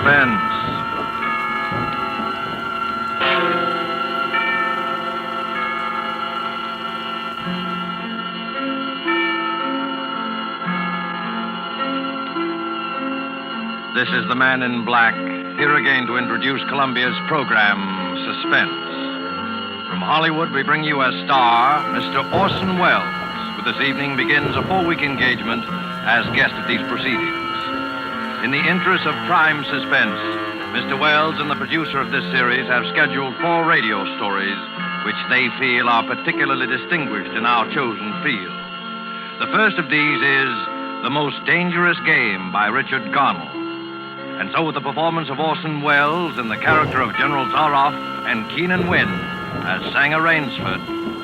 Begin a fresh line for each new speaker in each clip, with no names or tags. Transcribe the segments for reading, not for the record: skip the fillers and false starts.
Suspense. This is the Man in Black, here again to introduce Columbia's program, Suspense. From Hollywood, we bring you as star, Mr. Orson Welles, who this evening begins a 4-week engagement as guest of these proceedings. In the interest of prime suspense, Mr. Welles and the producer of this series have scheduled 4 radio stories which they feel are particularly distinguished in our chosen field. The first of these is The Most Dangerous Game by Richard Garnell. And so with the performance of Orson Welles in the character of General Zaroff and Keenan Wynn as Sanger Rainsford,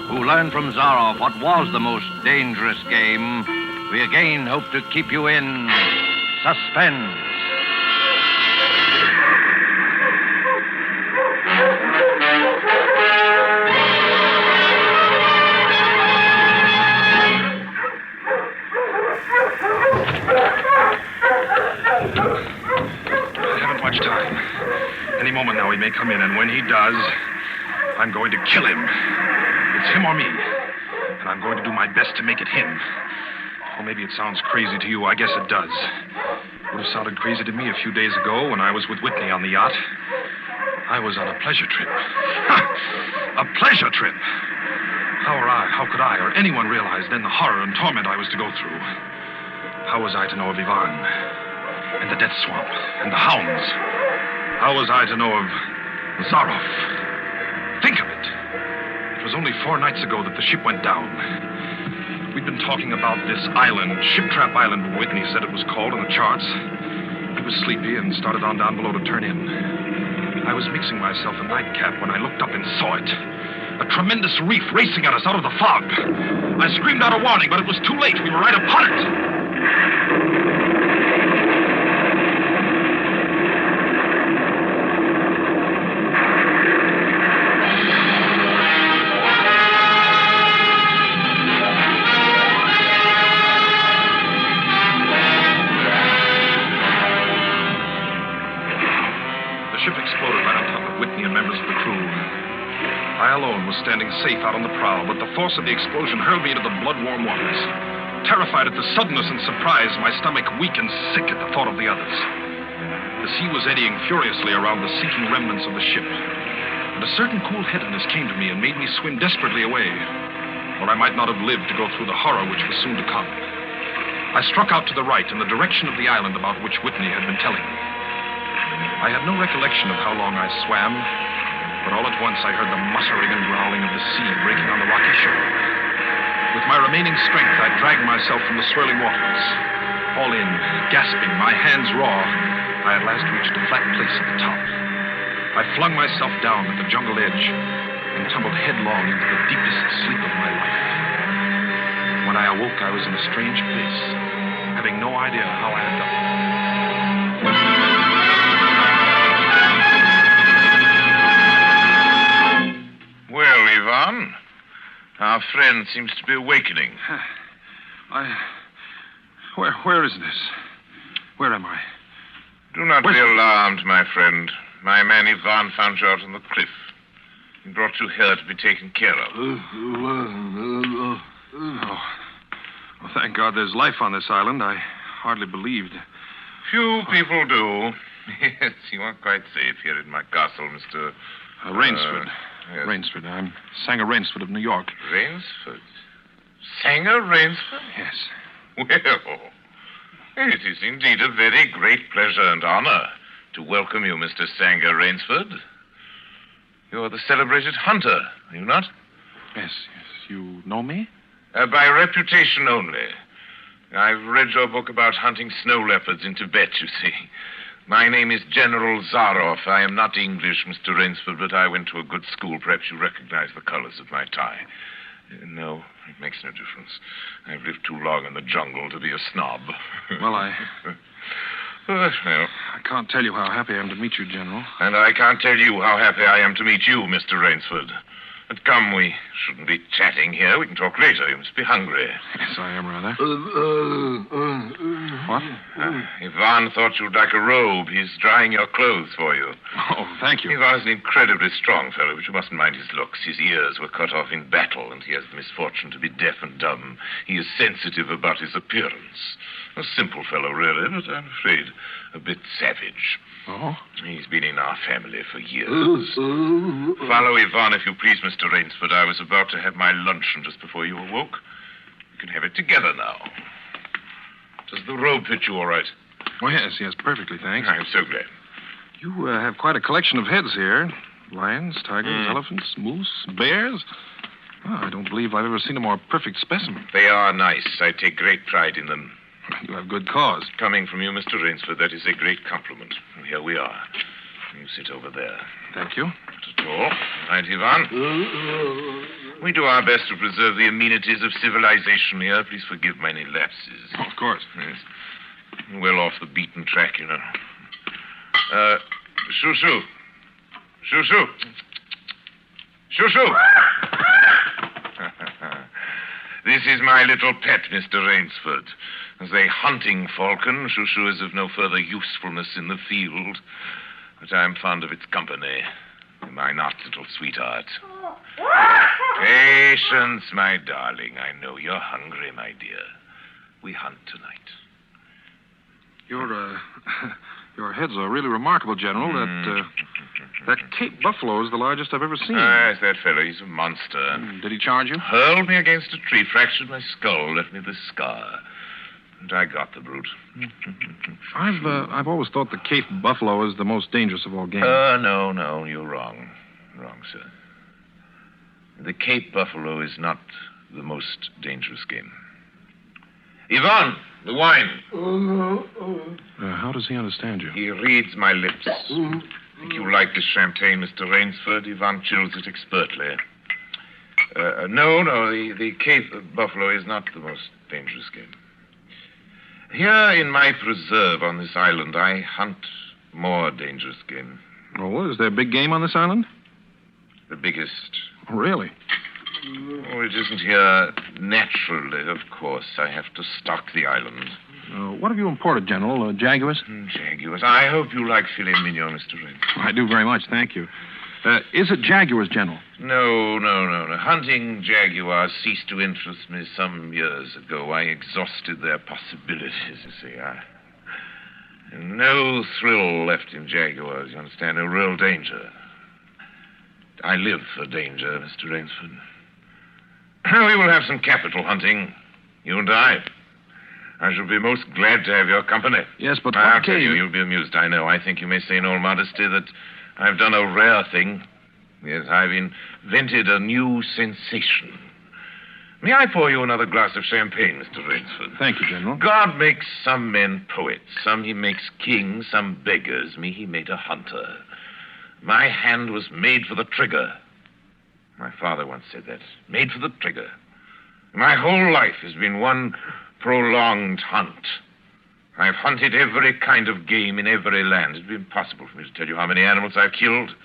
who learned from Zaroff what was the most dangerous game, we again hope to keep you in suspense.
Time. Any moment now he may come in, and when he does, I'm going to kill him. It's him or me, and I'm going to do my best to make it him. Or maybe it sounds crazy to you. I guess it does. It would have sounded crazy to me a few days ago when I was with Whitney on the yacht. I was on a pleasure trip. A pleasure trip! How could I or anyone realize then the horror and torment I was to go through? How was I to know of Ivan? And the death swamp, and the hounds. How was I to know of Zaroff? Think of it. It was only 4 nights ago that the ship went down. We'd been talking about this island, Ship Trap Island, Whitney said it was called on the charts. He was sleepy and started on down below to turn in. I was mixing myself a nightcap when I looked up and saw it. A tremendous reef racing at us out of the fog. I screamed out a warning, but it was too late. We were right upon it. I alone was standing safe out on the prow, but the force of the explosion hurled me into the blood-warm waters. Terrified at the suddenness and surprise, my stomach weak and sick at the thought of the others. The sea was eddying furiously around the sinking remnants of the ship, and a certain cool-headedness came to me and made me swim desperately away, or I might not have lived to go through the horror which was soon to come. I struck out to the right in the direction of the island about which Whitney had been telling me. I had no recollection of how long I swam, but all at once I heard the muttering and growling of the sea breaking on the rocky shore. With my remaining strength, I dragged myself from the swirling waters. All in, gasping, my hands raw, I at last reached a flat place at the top. I flung myself down at the jungle edge and tumbled headlong into the deepest sleep of my life. When I awoke, I was in a strange place, having no idea how I had done it.
Well, Ivan, our friend seems to be awakening.
Where is this? Where am I?
Do not be alarmed, my friend. My man Ivan found you out on the cliff. He brought you here to be taken care of.
Oh, thank God there's life on this island. I hardly believed.
Few people do. Yes, you are quite safe here in my castle, Mr.
Rainsford.
Yes.
Rainsford. I'm Sanger Rainsford of New York.
Rainsford? Sanger Rainsford?
Yes.
Well, it is indeed a very great pleasure and honor to welcome you, Mr. Sanger Rainsford. You're the celebrated hunter, are you not?
Yes. You know me?
By reputation only. I've read your book about hunting snow leopards in Tibet, you see. My name is General Zaroff. I am not English, Mr. Rainsford, but I went to a good school. Perhaps you recognize the colors of my tie. No, it makes no difference. I've lived too long in the jungle to be a snob.
Well, I
Well,
I can't tell you how happy I am to meet you, General.
and I can't tell you how happy I am to meet you, Mr. Rainsford. But come, we shouldn't be chatting here. We can talk later. You must be hungry.
Yes, I am rather. What?
Ivan thought you'd like a robe. He's drying your clothes for you.
Oh, thank you.
Ivan's an incredibly strong fellow, but you mustn't mind his looks. His ears were cut off in battle, and he has the misfortune to be deaf and dumb. He is sensitive about his appearance. A simple fellow, really, but I'm afraid a bit savage.
Oh?
He's been in our family for years. Follow Ivan, if you please, Mr. Rainsford. I was about to have my luncheon just before you awoke. We can have it together now. Does the robe fit you all right?
Oh, yes, perfectly, thanks.
I'm so glad.
You have quite a collection of heads here. Lions, tigers, elephants, moose, bears. Oh, I don't believe I've ever seen a more perfect specimen.
They are nice. I take great pride in them.
You have good cause.
Coming from you, Mr. Rainsford, that is a great compliment. And here we are. You sit over there.
Thank you.
Not at all. Right, Ivan? We do our best to preserve the amenities of civilization here. Please forgive my any lapses.
Oh, of course.
Yes. Well off the beaten track, you know. Shoo-shoo. Shoo-shoo. Shoo-shoo. This is my little pet, Mr. Rainsford. As a hunting falcon, Shoo-shoo is of no further usefulness in the field. But I'm fond of its company. Am I not, little sweetheart? Patience, my darling. I know you're hungry, my dear. We hunt tonight.
Your heads are really remarkable, General. That Cape buffalo is the largest I've ever seen.
Yes, that fellow. He's a monster.
Did he charge you?
Hurled me against a tree, fractured my skull, left me this scar. And I got the brute.
I've always thought the Cape buffalo is the most dangerous of all game.
No, you're wrong. Wrong, sir. The Cape buffalo is not the most dangerous game. Yvonne, the wine.
How does he understand you?
He reads my lips. Think you like this champagne, Mr. Rainsford? Yvonne chills it expertly. No, the Cape buffalo is not the most dangerous game. Here in my preserve on this island, I hunt more dangerous game.
Oh, is there big game on this island?
The biggest.
Oh, really?
Oh, it isn't here naturally, of course. I have to stock the island.
What have you imported, General? Jaguars?
Jaguars. I hope you like filet mignon, Mr. Rain.
I do very much, thank you. Is it jaguars, General?
No. Hunting jaguars ceased to interest me some years ago. I exhausted their possibilities, you see. No thrill left in jaguars, you understand? No real danger. I live for danger, Mr. Rainsford. We will have some capital hunting, you and I. I shall be most glad to have your company.
Yes, but
I'll
what
tell
game?
you'll be amused, I know. I think you may say in all modesty that I've done a rare thing. Yes, I've invented a new sensation. May I pour you another glass of champagne, Mr. Rainsford?
Thank you, General.
God makes some men poets. Some he makes kings, some beggars. Me, he made a hunter. My hand was made for the trigger. My father once said that. Made for the trigger. My whole life has been one prolonged hunt. I've hunted every kind of game in every land. It'd be impossible for me to tell you how many animals I've killed.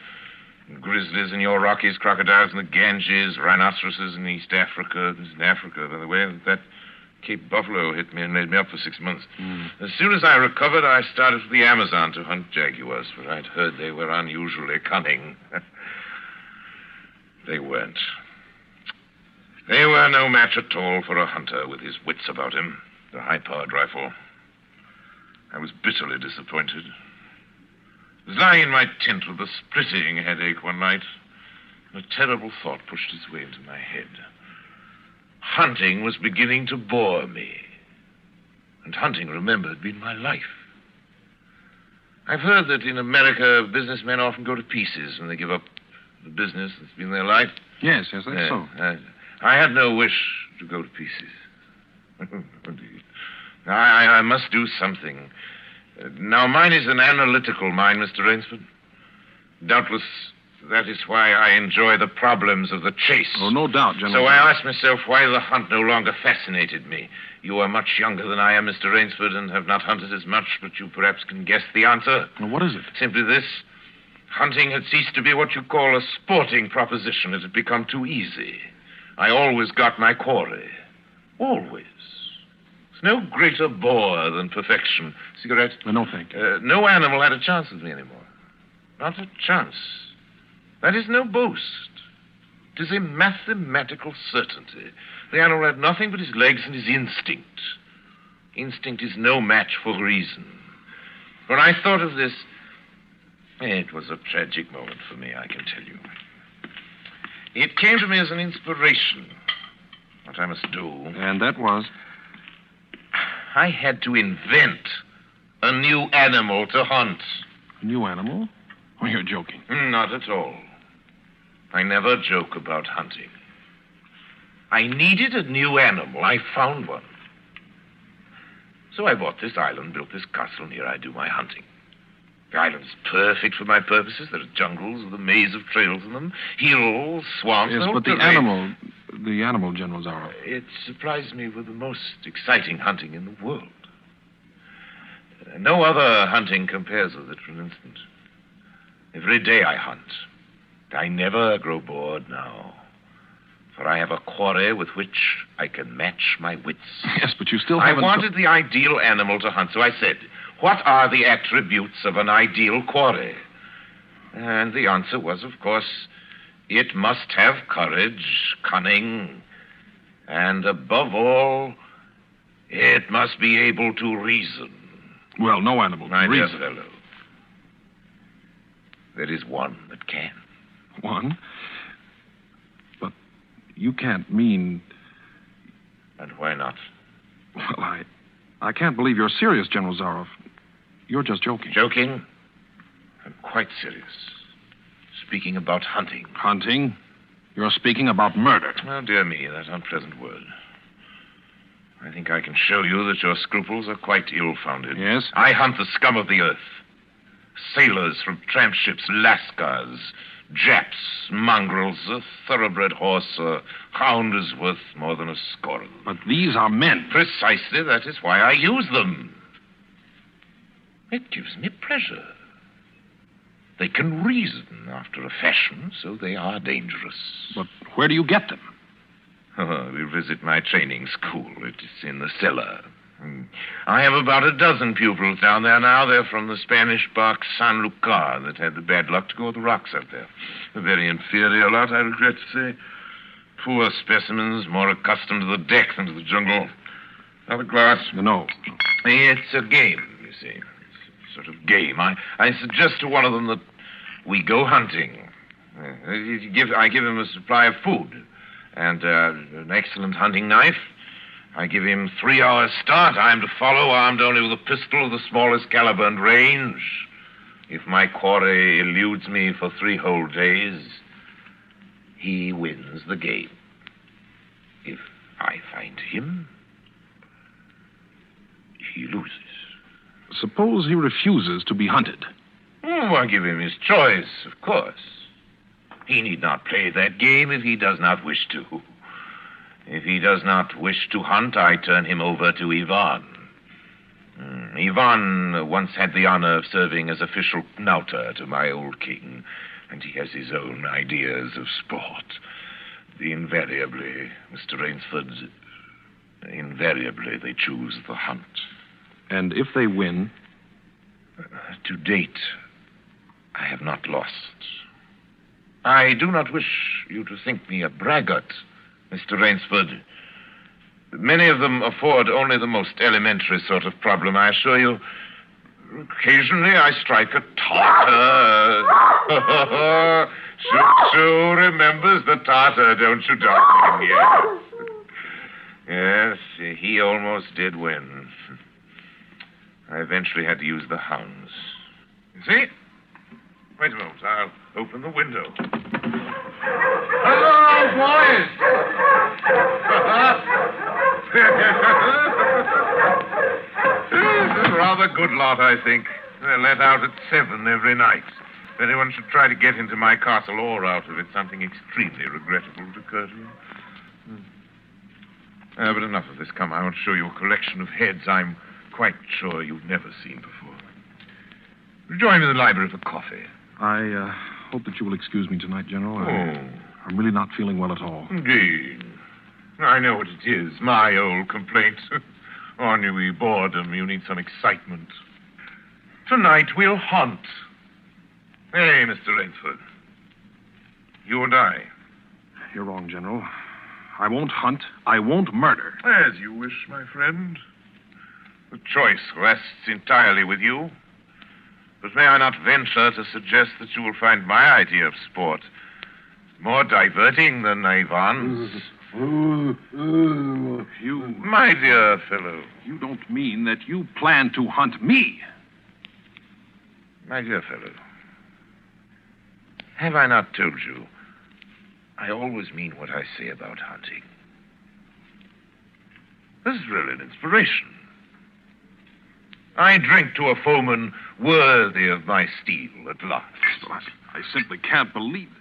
Grizzlies in your Rockies, crocodiles in the Ganges, rhinoceroses in East Africa. This is in Africa, by the way. That Cape buffalo hit me and laid me up for 6 months. As soon as I recovered, I started for the Amazon to hunt jaguars, for I'd heard they were unusually cunning. They weren't. They were no match at all for a hunter with his wits about him, the high-powered rifle. I was bitterly disappointed. I was lying in my tent with a splitting headache one night, and a terrible thought pushed its way into my head. Hunting was beginning to bore me. And hunting, remember, had been my life. I've heard that in America, businessmen often go to pieces when they give up the business that's been their life.
Yes, that's so.
I had no wish to go to pieces. I must do something. Now, mine is an analytical mind, Mr. Rainsford. Doubtless, that is why I enjoy the problems of the chase.
Oh, no doubt, General.
So I asked myself why the hunt no longer fascinated me. You are much younger than I am, Mr. Rainsford, and have not hunted as much, but you perhaps can guess the answer.
Well, what is it?
Simply this. Hunting had ceased to be what you call a sporting proposition. It had become too easy. I always got my quarry. Always. There's no greater bore than perfection. Cigarette?
No, thank you.
No animal had a chance with me anymore. Not a chance. That is no boast. It is a mathematical certainty. The animal had nothing but his legs and his instinct. Instinct is no match for reason. When I thought of this, it was a tragic moment for me, I can tell you. It came to me as an inspiration. What I must do.
And that was?
I had to invent a new animal to hunt.
A new animal? Oh, you're joking.
Not at all. I never joke about hunting. I needed a new animal. I found one. So I bought this island, built this castle, and here I do my hunting. The island is perfect for my purposes. There are jungles with a maze of trails in them, hills, swamps.
Yes, but the animal, General Zaroff.
It supplies me with the most exciting hunting in the world. No other hunting compares with it, for an instant. Every day I hunt. I never grow bored now. For I have a quarry with which I can match my wits.
Yes, but you still haven't...
I wanted the ideal animal to hunt, so I said, what are the attributes of an ideal quarry? And the answer was, of course, it must have courage, cunning, and above all, it must be able to reason.
Well, no animal
My
can
dear
reason.
fellow, there is one that can.
One? But you can't mean...
And why not?
Well, I can't believe you're serious, General Zaroff. You're just joking.
Joking? I'm quite serious. Speaking about hunting.
Hunting? You're speaking about murder.
Oh, dear me, that unpleasant word. I think I can show you that your scruples are quite ill-founded.
Yes?
I hunt the scum of the earth. Sailors from tramp ships, lascars, Japs, mongrels, a thoroughbred horse, a hound is worth more than a score of them.
But these are men.
Precisely, that is why I use them. It gives me pleasure. They can reason after a fashion, so they are dangerous.
But where do you get them?
Oh, we visit my training school. It is in the cellar. I have about a dozen pupils down there now. They're from the Spanish bark San Lucar that had the bad luck to go with the rocks out there. A very inferior lot, I regret to say. Poor specimens, more accustomed to the deck than to the jungle. Have a glass?
No.
It's a game, you see. It's a sort of game. I suggest to one of them that we go hunting. I give him a supply of food and an excellent hunting knife. I give him 3 hours start. I am to follow, armed only with a pistol of the smallest caliber and range. If my quarry eludes me for 3 whole days, he wins the game. If I find him, he loses.
Suppose he refuses to be hunted.
I give him his choice, of course. He need not play that game if he does not wish to. If he does not wish to hunt, I turn him over to Ivan. Ivan once had the honor of serving as official knouter to my old king, and he has his own ideas of sport. Invariably, Mr. Rainsford, invariably they choose the hunt.
And if they win?
To date, I have not lost. I do not wish you to think me a braggart, Mr. Rainsford. Many of them afford only the most elementary sort of problem, I assure you. Occasionally I strike a Tartar. Sue remembers the Tartar, don't you, darling? Yes, he almost did win. I eventually had to use the hounds. You see? Wait a moment, I'll open the window. Hello, boys! This is a rather good lot, I think. They're let out at 7 every night. If anyone should try to get into my castle or out of it, something extremely regrettable would occur to you. But enough of this. Come, I want to show you a collection of heads I'm quite sure you've never seen before. Join me in the library for coffee.
I hope that you will excuse me tonight, General. I'm really not feeling well at all.
Indeed. I know what it is. My old complaint. Ennui, boredom. You need some excitement. Tonight we'll hunt. Hey, Mr. Rainsford. You and I.
You're wrong, General. I won't hunt. I won't murder.
As you wish, my friend. The choice rests entirely with you. But may I not venture to suggest that you will find my idea of sport more diverting than Ivan's?
You...
My dear fellow.
You don't mean that you plan to hunt me?
My dear fellow. Have I not told you? I always mean what I say about hunting. This is really an inspiration. I drink to a foeman worthy of my steel at last.
I simply can't believe it.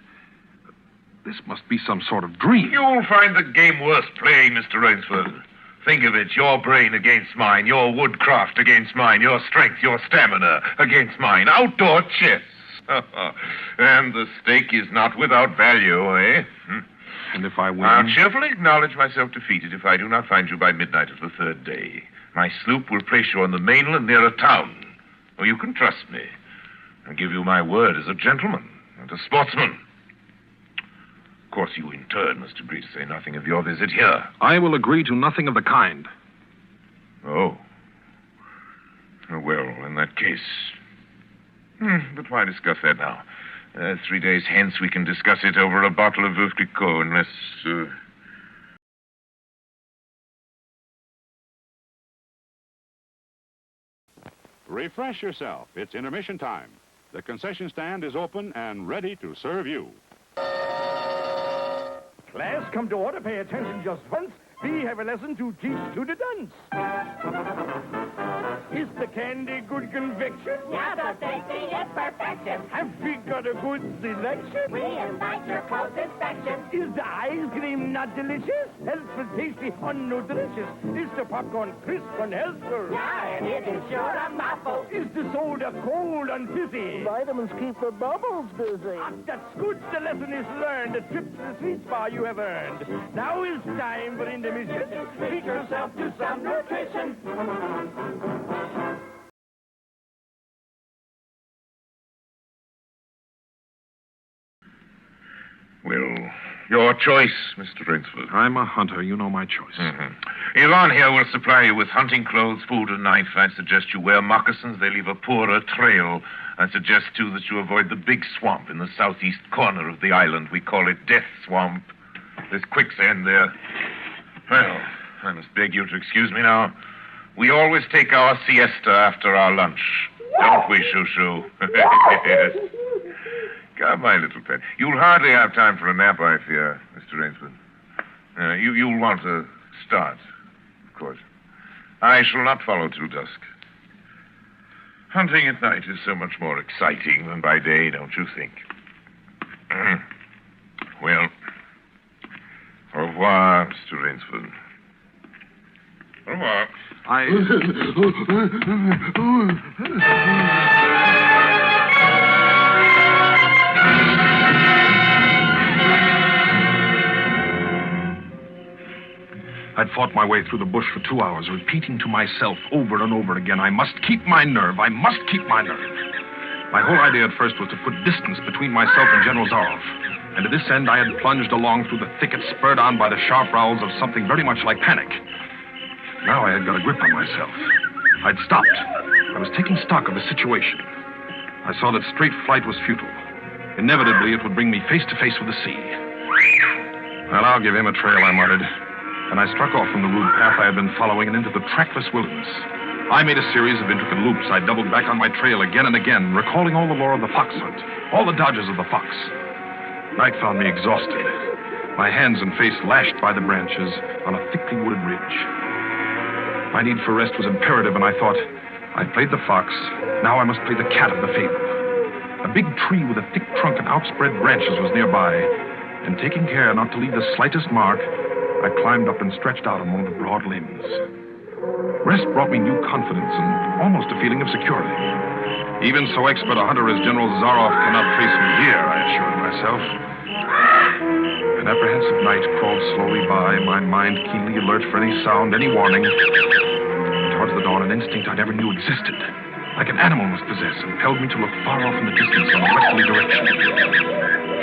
This must be some sort of dream.
You'll find the game worth playing, Mr. Rainsford. Think of it, your brain against mine, your woodcraft against mine, your strength, your stamina against mine. Outdoor chess. And the stake is not without value, eh?
And if I win?
I'll cheerfully acknowledge myself defeated if I do not find you by midnight of the third day. My sloop will place you on the mainland near a town. Oh, you can trust me. I give you my word as a gentleman and a sportsman. Of course, you in turn must agree to say nothing of your visit here.
I will agree to nothing of the kind.
Oh. Well, in that case... But why discuss that now? 3 days hence we can discuss it over a bottle of Veuve Clicquot, unless...
Refresh yourself. It's intermission time. The concession stand is open and ready to serve you.
Class, come to order. Pay attention just once. We have a lesson to teach to the dunce. Is the candy good conviction?
Yeah, the tasting is perfection.
Have we got a good selection?
We invite your close inspection.
Is the ice cream not delicious? Healthful, tasty, nutritious. Is the popcorn crisp and healthful?
Yeah, and it is sure a mouthful.
Is the soda cold and fizzy?
Vitamins keep the bubbles busy.
That's good. The lesson is learned. The trip to the sweet spot you have earned. Now is time for intermission.
Treat yourself to some nutrition.
Well, your choice, Mr. Rainsford.
I'm a hunter. You know my choice.
Yvonne here will supply you with hunting clothes, food, and knife. I suggest you wear moccasins. They leave a poorer trail. I suggest, too, that you avoid the big swamp in the southeast corner of the island. We call it Death Swamp. There's quicksand there. Well, I must beg you to excuse me now. We always take our siesta after our lunch. Don't we, Shoo-Shoo? Yes. Come, my little pet. You'll hardly have time for a nap, I fear, Mr. Rainsford. You'll want to start, of course. I shall not follow till dusk. Hunting at night is so much more exciting than by day, don't you think? Well, au revoir, Mr. Rainsford. Au revoir.
I'd fought my way through the bush for 2 hours, repeating to myself over and over again, I must keep my nerve. I must keep my nerve. My whole idea at first was to put distance between myself and General Zaroff. And to this end, I had plunged along through the thicket, spurred on by the sharp rowels of something very much like panic. Now I had got a grip on myself. I'd stopped. I was taking stock of the situation. I saw that straight flight was futile. Inevitably, it would bring me face to face with the sea. Well, I'll give him a trail, I muttered. And I struck off from the rude path I had been following and into the trackless wilderness. I made a series of intricate loops. I doubled back on my trail again and again, recalling all the lore of the fox hunt, all the dodges of the fox. Night found me exhausted, my hands and face lashed by the branches on a thickly wooded ridge. My need for rest was imperative, and I thought, I've played the fox, now I must play the cat of the fable. A big tree with a thick trunk and outspread branches was nearby, and taking care not to leave the slightest mark, I climbed up and stretched out among the broad limbs. Rest brought me new confidence and almost a feeling of security. Even so expert a hunter as General Zaroff cannot trace me here, I assured myself. An apprehensive night crawled slowly by, my mind keenly alert for any sound, any warning. Towards the dawn, an instinct I never knew existed, like an animal must possess, impelled me to look far off in the distance in a westerly direction.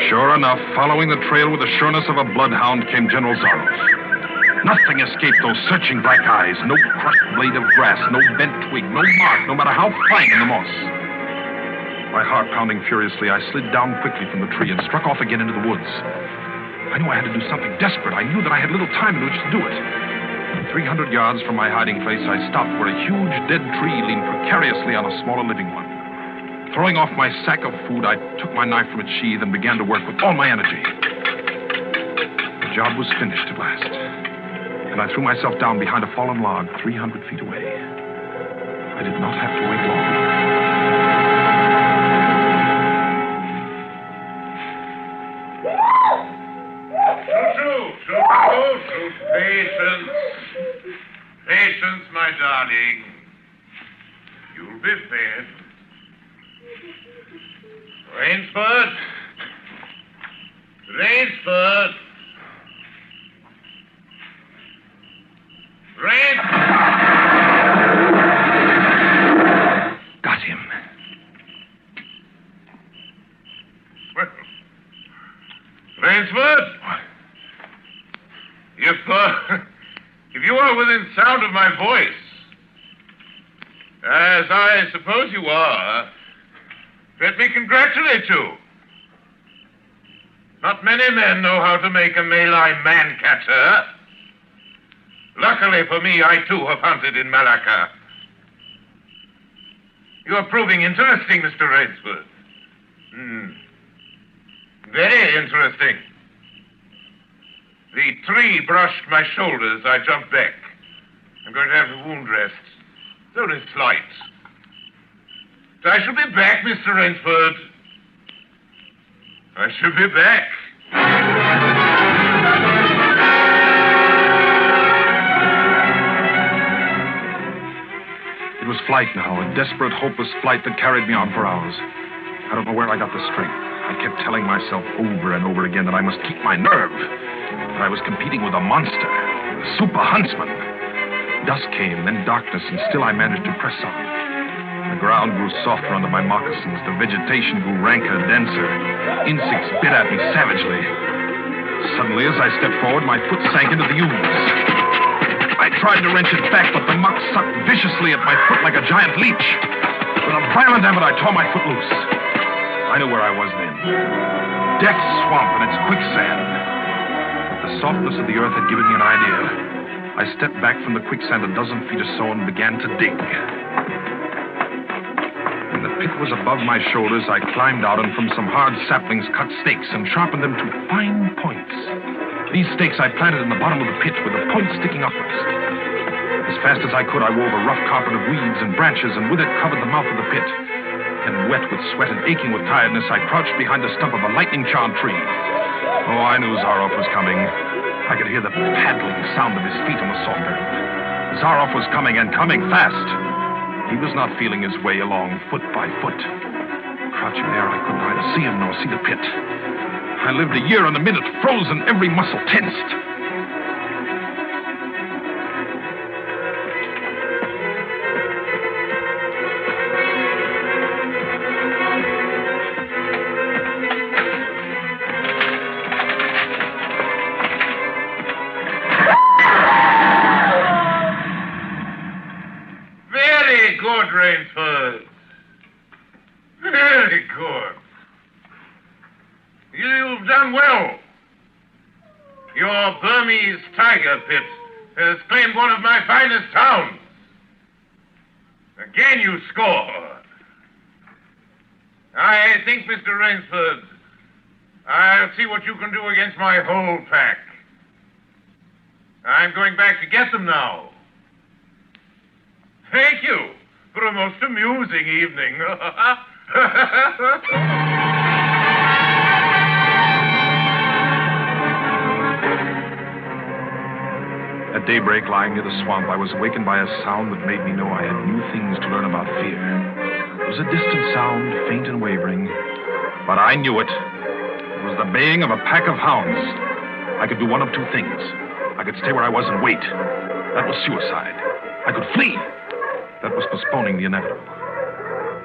Sure enough, following the trail with the sureness of a bloodhound came General Zaroff. Nothing escaped those searching black eyes. No crushed blade of grass, no bent twig, no mark, no matter how fine in the moss. My heart pounding furiously, I slid down quickly from the tree and struck off again into the woods. I knew I had to do something desperate. I knew that I had little time in which to do it. 300 yards from my hiding place, I stopped where a huge dead tree leaned precariously on a smaller living one. Throwing off my sack of food, I took my knife from its sheath and began to work with all my energy. The job was finished at last, and I threw myself down behind a fallen log 300 feet away. I did not have to wait long.
Patience. Patience, my darling. You'll be fed. Rainsford. Rainsford.
Got him.
Well, Rainsford? If you are within sound of my voice, as I suppose you are, let me congratulate you. Not many men know how to make a Malay man-catcher. Luckily for me, I too have hunted in Malacca. You are proving interesting, Mr. Rainsford. Very interesting. The tree brushed my shoulders. I jumped back. I'm going to have the wound rest. It's only slight. But I shall be back, Mr. Rainsford. I shall be back.
It was flight now, a desperate, hopeless flight that carried me on for hours. I don't know where I got the strength. I kept telling myself over and over again that I must keep my nerve. That I was competing with a monster, a super huntsman. Dusk came, then darkness, and still I managed to press on. The ground grew softer under my moccasins. The vegetation grew ranker, denser. Insects bit at me savagely. Suddenly, as I stepped forward, my foot sank into the ooze. I tried to wrench it back, but the muck sucked viciously at my foot like a giant leech. With a violent effort, I tore my foot loose. I knew where I was then. Death Swamp and its quicksand. The softness of the earth had given me an idea. I stepped back from the quicksand a dozen feet or so and began to dig. When the pit was above my shoulders, I climbed out and from some hard saplings cut stakes and sharpened them to fine points. These stakes I planted in the bottom of the pit with the points sticking upwards. As fast as I could, I wove a rough carpet of weeds and branches and with it covered the mouth of the pit. And wet with sweat and aching with tiredness, I crouched behind the stump of a lightning-charmed tree. Oh, I knew Zaroff was coming. I could hear the paddling sound of his feet on the soft earth. Zaroff was coming, and coming fast. He was not feeling his way along foot by foot. Crouching there, I could neither see him nor see the pit. I lived a year and a minute, frozen, every muscle tensed.
Good, Rainsford. Very good. You've done well. Your Burmese tiger pit has claimed one of my finest towns. Again, you score. I think, Mr. Rainsford, I'll see what you can do against my whole pack. I'm going back to get them now. Thank you for a most amusing evening.
At daybreak, lying near the swamp, I was awakened by a sound that made me know I had new things to learn about fear. It was a distant sound, faint and wavering, but I knew it. It was the baying of a pack of hounds. I could do one of two things. I could stay where I was and wait. That was suicide. I could flee. That was postponing the inevitable.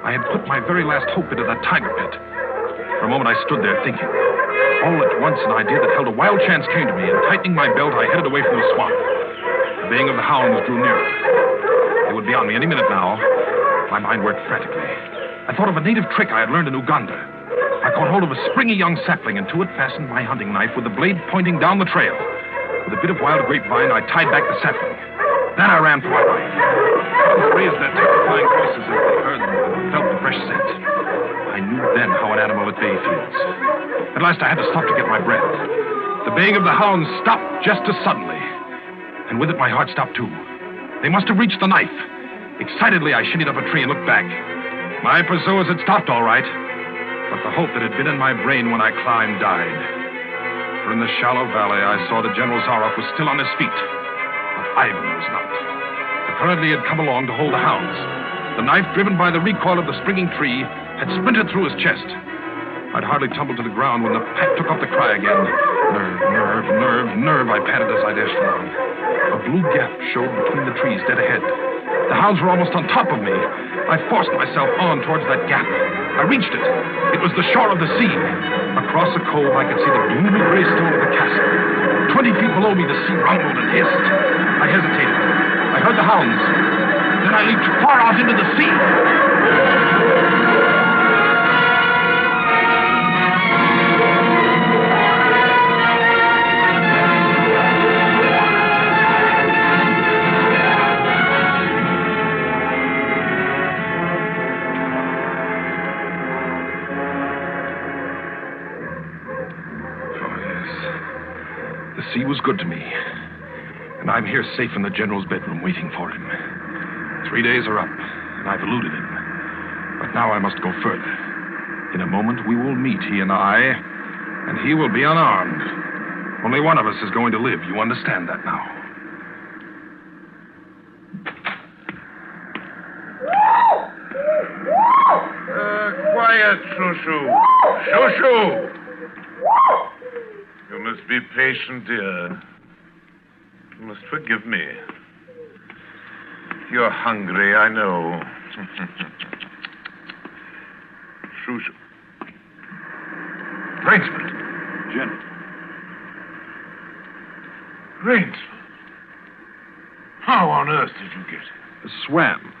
I had put my very last hope into that tiger pit. For a moment, I stood there thinking. All at once, an idea that held a wild chance came to me, and tightening my belt, I headed away from the swamp. The baying of the hounds drew nearer. They would be on me any minute now. My mind worked frantically. I thought of a native trick I had learned in Uganda. I caught hold of a springy young sapling, and to it fastened my hunting knife with the blade pointing down the trail. With a bit of wild grapevine, I tied back the sapling. Then I ran for my life. They raised their terrifying voices as they heard and felt the fresh scent. I knew then how an animal at bay feels. At last I had to stop to get my breath. The baying of the hounds stopped just as suddenly. And with it, my heart stopped too. They must have reached the knife. Excitedly, I shinnied up a tree and looked back. My pursuers had stopped all right. But the hope that had been in my brain when I climbed died. For in the shallow valley, I saw that General Zaroff was still on his feet. But Ivan was not. Apparently, he had come along to hold the hounds. The knife, driven by the recoil of the springing tree, had splintered through his chest. I'd hardly tumbled to the ground when the pack took up the cry again. Nerve, nerve, nerve, nerve, I panted as I dashed along. A blue gap showed between the trees dead ahead. The hounds were almost on top of me. I forced myself on towards that gap. I reached it. It was the shore of the sea. Across the cove, I could see the gloomy gray stone of the castle. 20 feet below me, the sea rumbled and hissed. I hesitated. I heard the hounds. Then I leaped far out into the sea. The sea was good to me. And I'm here safe in the general's bedroom waiting for him. 3 days are up, and I've eluded him. But now I must go further. In a moment, we will meet, he and I, and he will be unarmed. Only one of us is going to live. You understand that now?
Quiet, Shushu. Shushu! You must be patient, dear. You must forgive me. You're hungry, I know. Shushu. Rainsford.
General.
Rainsford. How on earth did you get it?
Swam.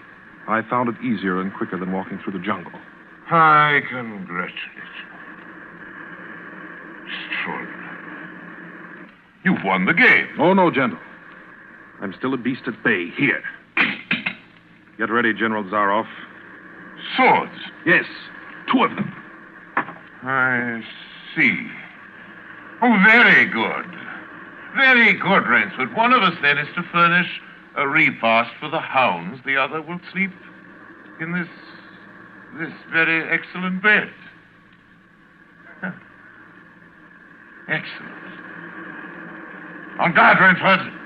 I found it easier and quicker than walking through the jungle.
I congratulate you. Extraordinary. You've won the game.
Oh, no, General. I'm still a beast at bay, here. Get ready, General Zaroff.
Swords?
Yes, 2 of them.
I see. Oh, very good. Very good, Rainsford. One of us, then, is to furnish a repast for the hounds. The other will sleep in this very excellent bed. Huh. Excellent. On guard, Rainsford.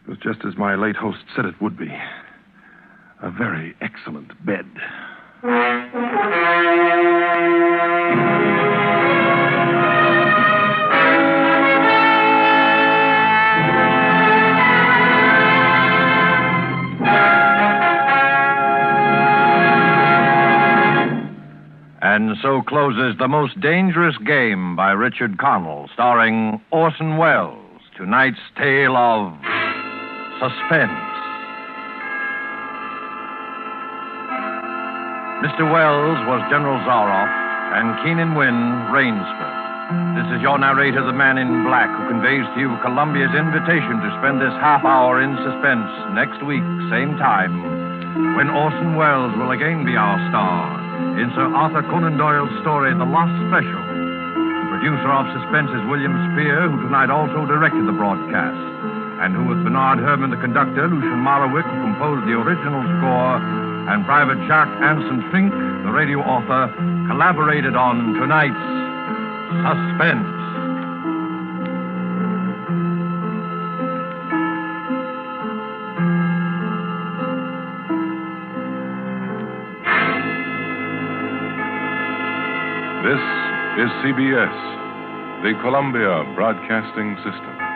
It was just as my late host said it would be. A very excellent bed.
And so closes The Most Dangerous Game by Richard Connell, starring Orson Welles. tonight's tale of Suspense. Mr. Wells was General Zaroff, and Keenan Wynn, Rainsford. This is your narrator, the man in black, who conveys to you Columbia's invitation to spend this half hour in suspense next week, same time, when Orson Welles will again be our star in Sir Arthur Conan Doyle's story, The Lost Special. The producer of Suspense is William Spear, who tonight also directed the broadcast, and who, with Bernard Herrmann, the conductor, Lucian Morawick, who composed the original score, and Private Jacques Anson Fink, the radio author, collaborated on tonight's Suspense.
This is CBS, the Columbia Broadcasting System.